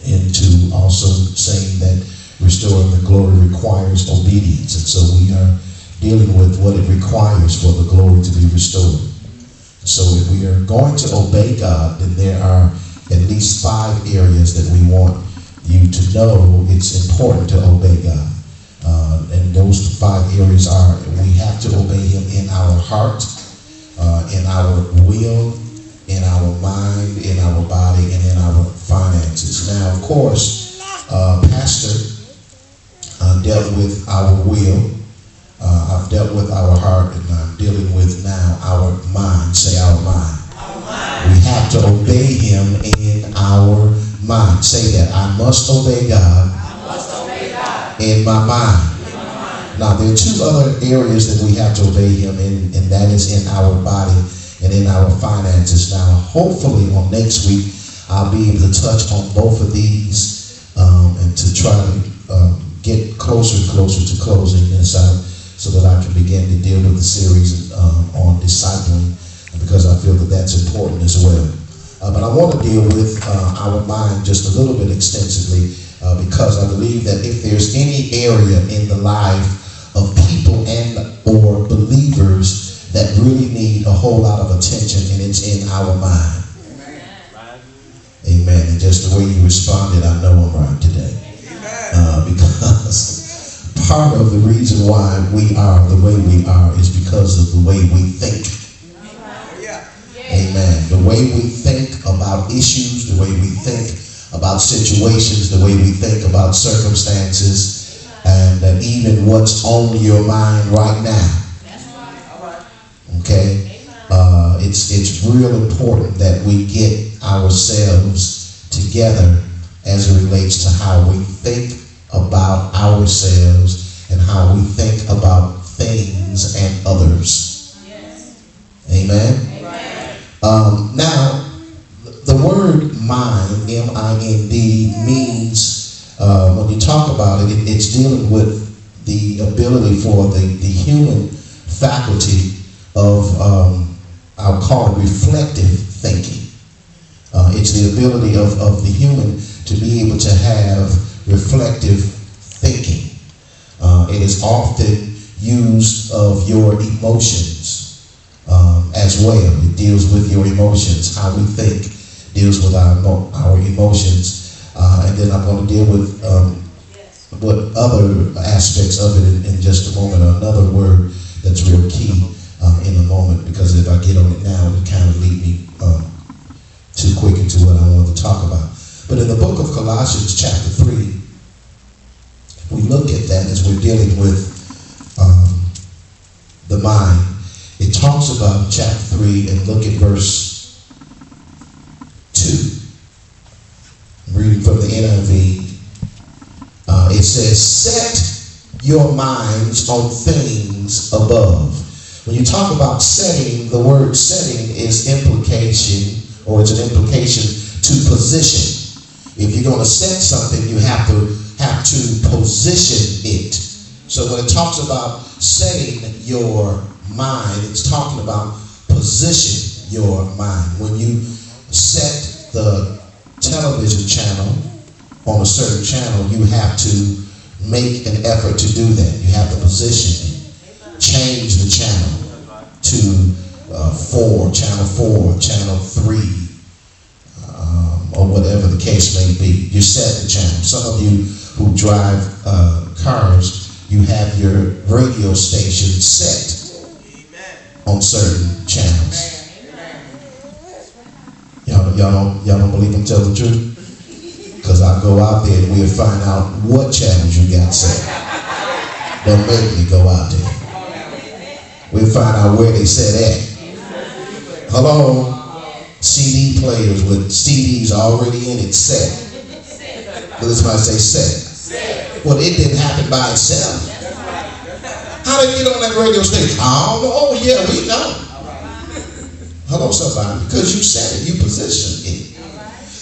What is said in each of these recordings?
into also saying that restoring the glory requires obedience. And so we are dealing with what it requires for the glory to be restored. So if we are going to obey God, then there are at least 5 areas that we want you to know it's important to obey God. And those 5 areas are: we have to obey him in our heart, in our will, in our mind, in our body, and in our finances. Now, of course, Pastor dealt with our will. I've dealt with our heart, and I'm dealing with now our mind. Say our mind. Our mind. We have to obey him in our mind. Say that. I must obey God, in my mind. Now, there are 2 other areas that we have to obey him in, and that is in our body and in our finances. Now, hopefully on next week, I'll be able to touch on both of these and to try to get closer and closer to closing this out so that I can begin to deal with the series on discipling, because I feel that that's important as well. But I want to deal with our mind just a little bit extensively because I believe that if there's any area in the life of people and or believers that really need a whole lot of attention, and it's in our mind. Amen. And just the way you responded, I know I'm right today. Because part of the reason why we are the way we are is because of the way we think. Amen. The way we think about issues, the way we think about situations, the way we think about circumstances, and even what's on your mind right now. Okay? It's real important that we get ourselves together as it relates to how we think about ourselves and how we think about things and others. Amen? Now, the word mind, M-I-N-D, means, when you talk about it, it's dealing with the ability for the human faculty of, I'll call it reflective thinking. It's the ability of the human to be able to have reflective thinking. It is often used of your emotions as well. It deals with your emotions. How we think deals with our emotions. And then I'm going to deal with what other aspects of it in just a moment. Another word that's real key in a moment, because if I get on it now, it kind of lead me too quick into what I want to talk about. But in the book of Colossians chapter 3, we look at that as we're dealing with the mind. It talks about chapter 3, and look at verse 2. I'm reading from the NIV. It says, set your minds on things above. When you talk about setting, the word setting is implication, or it's an implication to position. If you're going to set something, you have to position it. So when it talks about setting your mind, it's talking about position your mind. When you set the television channel on a certain channel, you have to make an effort to do that. You have to position it. Change the channel to channel 4, channel 3, or whatever the case may be. You set the channel. Some of you who drive cars, you have your radio station set on certain channels. Y'all don't believe I'm telling the truth? Because I go out there and we'll find out what channels you got set. Don't make me go out there. We'll find out where they set at. Hello? CD players with CDs already in it set. But this might say set. Well, it didn't happen by itself. How did it get on that radio station? I don't know. Oh, yeah, we know. Hello, somebody. Because you said it. You positioned it.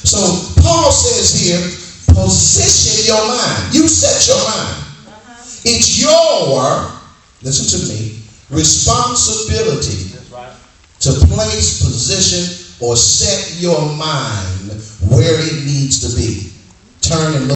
So, Paul says here, position your mind. You set your mind. It's your, listen to me, responsibility to place, position, or set your mind where it needs to be. turn and look